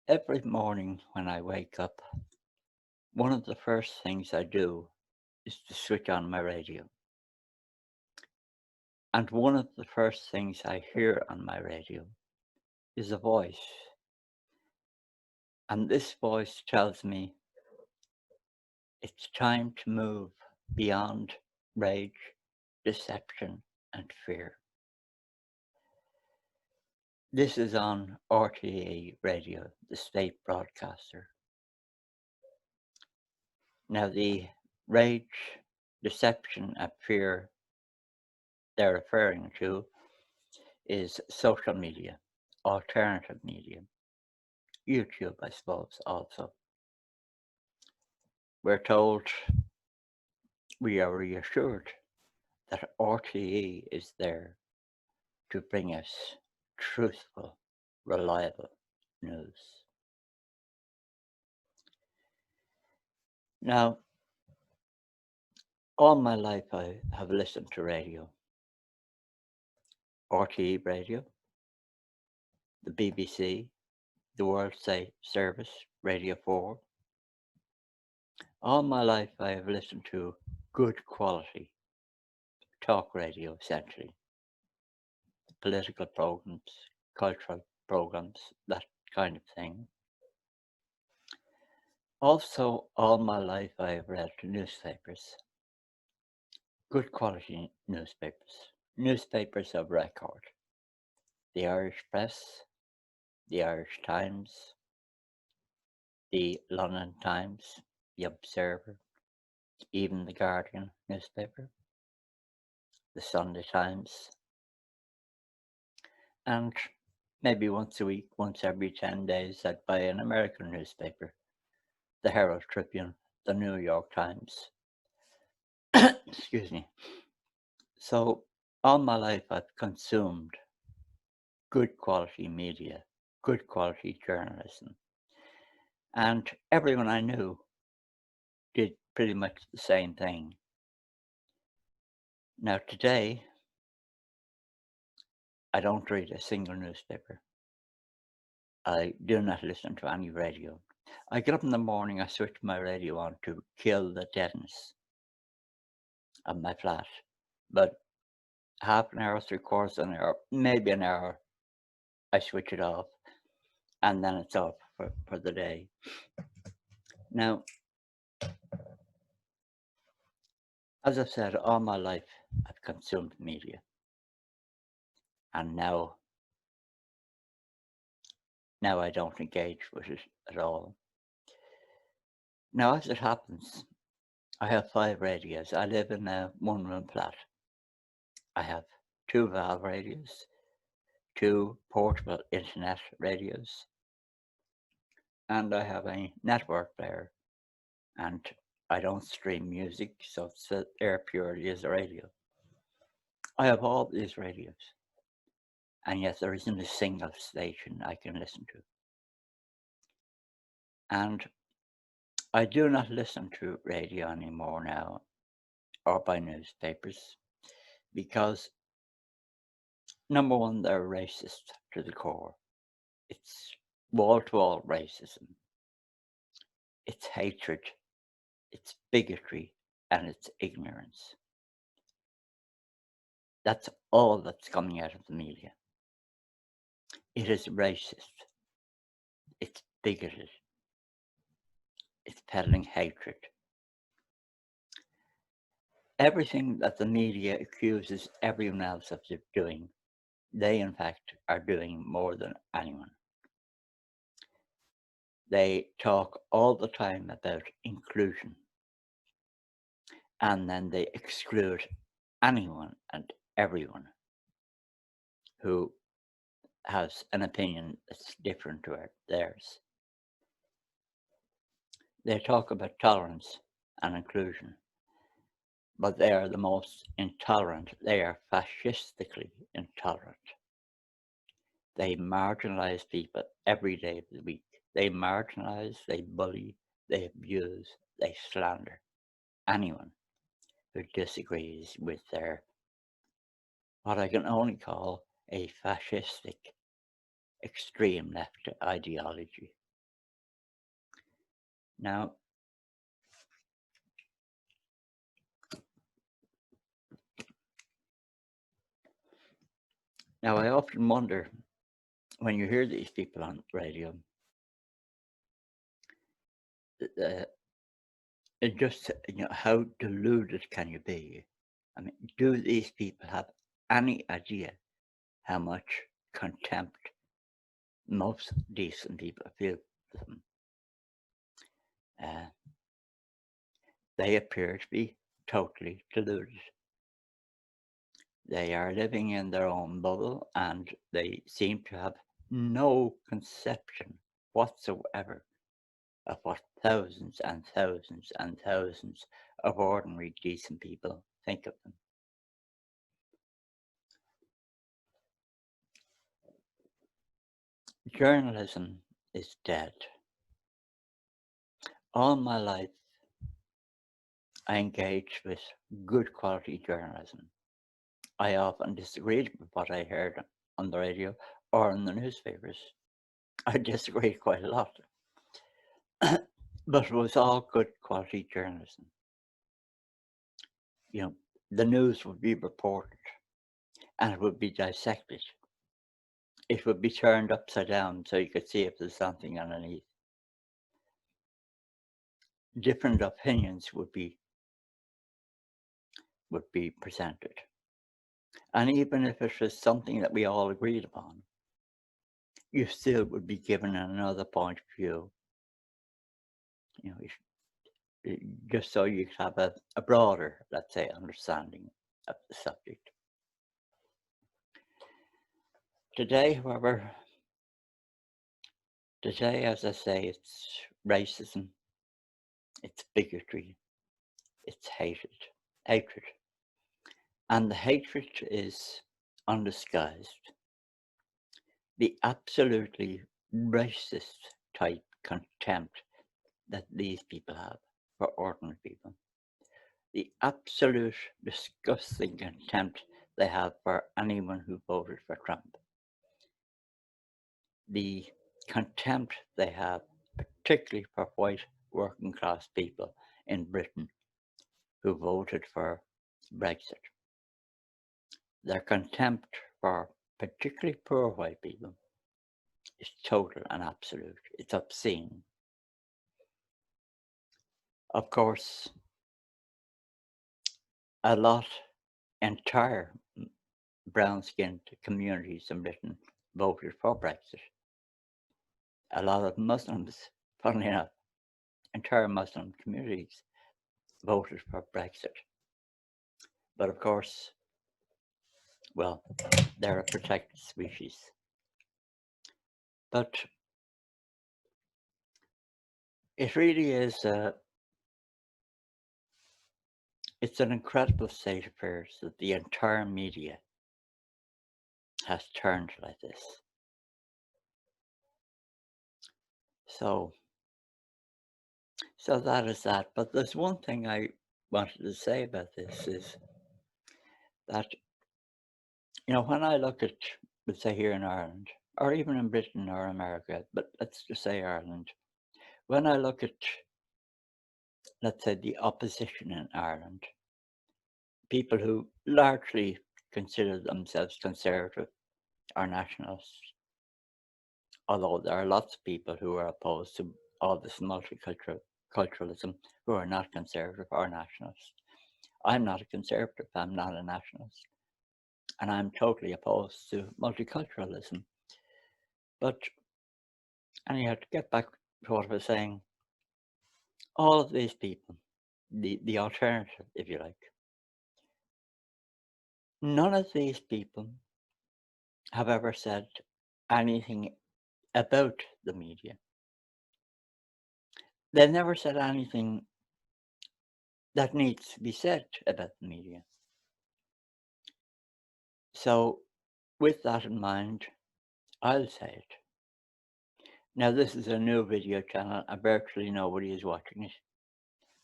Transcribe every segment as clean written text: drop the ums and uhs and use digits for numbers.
Every morning when I wake up, one of the first things I do is to switch on my radio. And one of the first things I hear on my radio is a voice. And this voice tells me it's time to move beyond rage, deception, and fear. This is on RTE Radio, the state broadcaster. Now, the rage, deception, and fear they're referring to is social media, alternative media, YouTube, I suppose, also. We're told, we are reassured that RTE is there to bring us truthful, reliable news. Now, all my life I have listened to radio, RTE radio, the BBC, the World Service, Radio 4. All my life I have listened to good quality talk radio, essentially, political programs, cultural programs, that kind of thing. Also, all my life I have read newspapers, good quality newspapers of record. The Irish Press, the Irish Times, the London Times, the Observer, even the Guardian newspaper, the Sunday Times, and maybe once a week, once every 10 days, I'd buy an American newspaper, the Herald Tribune, the New York Times. Excuse me. So, all my life, I've consumed good quality media, good quality journalism. And everyone I knew did pretty much the same thing. Now, today, I don't read a single newspaper. I do not listen to any radio. I get up in the morning, I switch my radio on to kill the deadness of my flat. But half an hour, 3/4 of an hour, maybe an hour, I switch it off, and then it's off for the day. Now, as I've said, all my life I've consumed media, and now I don't engage with it at all. Now, as it happens, I have 5 radios. I live in a one-room flat. I have 2 valve radios, 2 portable internet radios, and I have a network player. And I don't stream music, so it's there purely as a radio. I have all these radios, and yet there isn't a single station I can listen to. And I do not listen to radio anymore now, or buy newspapers, because number one, they're racist to the core. It's wall-to-wall racism. It's hatred, it's bigotry, and it's ignorance. That's all that's coming out of the media. It is racist. It's bigoted. It's peddling hatred. Everything that the media accuses everyone else of doing, they in fact are doing more than anyone. They talk all the time about inclusion, and then they exclude anyone and everyone who has an opinion that's different to theirs. They talk about tolerance and inclusion, but they are the most intolerant. They are fascistically intolerant. They marginalize people every day of the week. They marginalize, they bully, they abuse, they slander anyone who disagrees with their, what I can only call a fascistic extreme left ideology. Now, I often wonder when you hear these people on radio, it just, how deluded can you be? I mean, do these people have any idea how much contempt most decent people feel for them? They appear to be totally deluded. They are living in their own bubble and they seem to have no conception whatsoever of what thousands and thousands and thousands of ordinary decent people think of them. Journalism is dead. All my life, I engaged with good quality journalism. I often disagreed with what I heard on the radio or in the newspapers. I disagreed quite a lot. But it was all good quality journalism. The news would be reported and it would be dissected. It would be turned upside down so you could see if there's something underneath. Different opinions would be presented. And even if it was something that we all agreed upon, you still would be given another point of view. Just so you have a broader, let's say, understanding of the subject. Today, however, as I say, it's racism, it's bigotry, it's hatred. And the hatred is undisguised. The absolutely racist type contempt that these people have for ordinary people. The absolute disgusting contempt they have for anyone who voted for Trump. The contempt they have, particularly for white working class people in Britain who voted for Brexit. Their contempt for particularly poor white people is total and absolute. It's obscene. Of course, a lot, entire brown-skinned communities in Britain voted for Brexit. A lot of Muslims, funnily enough, entire Muslim communities voted for Brexit. But of course, well, they're a protected species. But it really is it's an incredible state of affairs that the entire media has turned like this. So that is that. But there's one thing I wanted to say about this is that, when I look at, let's say here in Ireland, or even in Britain or America, but let's just say Ireland, when I look at, let's say, the opposition in Ireland, people who largely consider themselves conservative or nationalists, although there are lots of people who are opposed to all this multiculturalism who are not conservative or nationalist. I'm not a conservative, I'm not a nationalist, and I'm totally opposed to multiculturalism. But anyhow, to get back to what I was saying, all of these people, the alternative, if you like, none of these people have ever said anything about the media. They've never said anything that needs to be said about the media. So, with that in mind, I'll say it. Now, this is a new video channel, and virtually nobody is watching it,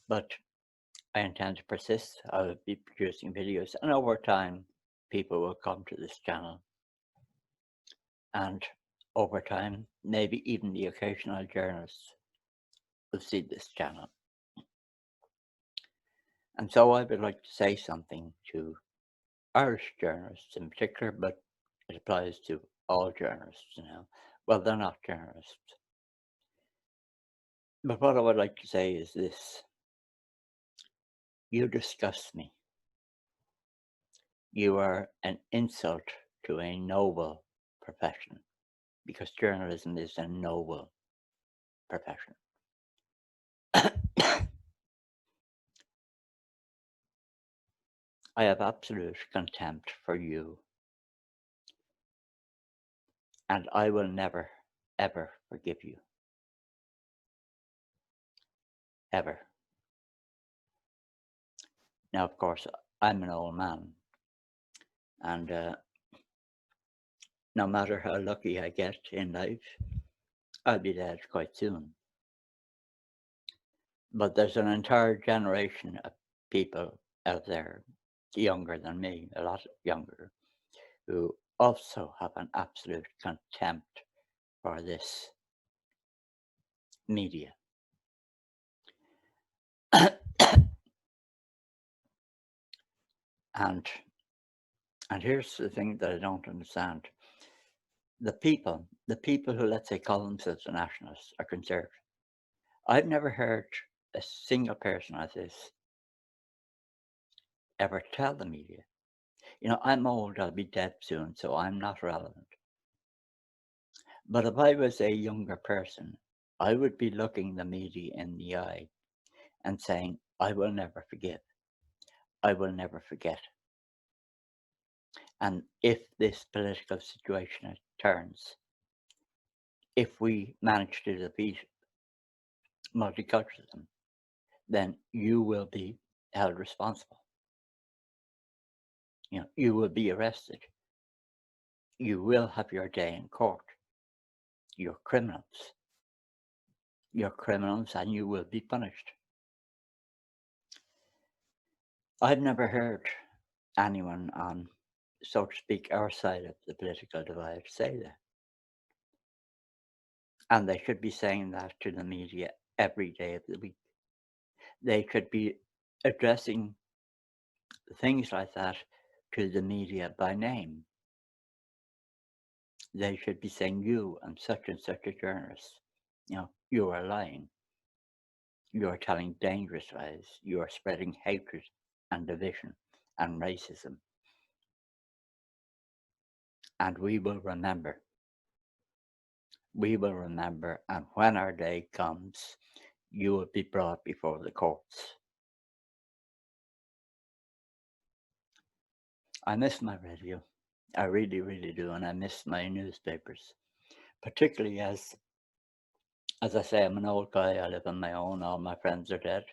but I intend to persist. I'll be producing videos, and over time, people will come to this channel. And over time, maybe even the occasional journalist will see this channel. And so I would like to say something to Irish journalists in particular, but it applies to all journalists now. Well, they're not journalists. But what I would like to say is this: you disgust me. You are an insult to a noble profession, because journalism is a noble profession. I have absolute contempt for you, and I will never, ever forgive you. Ever. Now, of course, I'm an old man, and no matter how lucky I get in life, I'll be dead quite soon. But there's an entire generation of people out there, younger than me, a lot younger, who also have an absolute contempt for this media. and here's the thing that I don't understand. The people who, let's say, call themselves a nationalists or conservative, I've never heard a single person like this ever tell the media, I'm old, I'll be dead soon, so I'm not relevant. But if I was a younger person, I would be looking the media in the eye and saying, I will never forgive. I will never forget. And if this political situation turns, if we manage to defeat multiculturalism, then you will be held responsible. You will be arrested. You will have your day in court. You're criminals. You're criminals and you will be punished. I've never heard anyone on, so to speak, our side of the political divide say that. And they should be saying that to the media every day of the week. They should be addressing things like that to the media by name. They should be saying, you and such a journalist, you are lying. You are telling dangerous lies. You are spreading hatred and division and racism. And we will remember. We will remember, and when our day comes, you will be brought before the courts. I miss my radio. I really, really do, and I miss my newspapers, particularly as I say, I'm an old guy. I live on my own. All my friends are dead,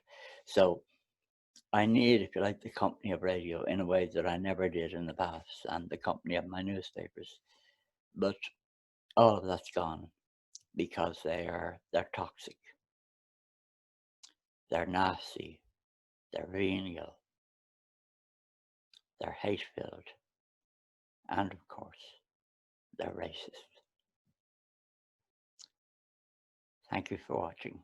so I need, if you like, the company of radio in a way that I never did in the past, and the company of my newspapers. But all of that's gone because they're toxic, they're nasty, they're venial, they're hate-filled, and of course, they're racist. Thank you for watching.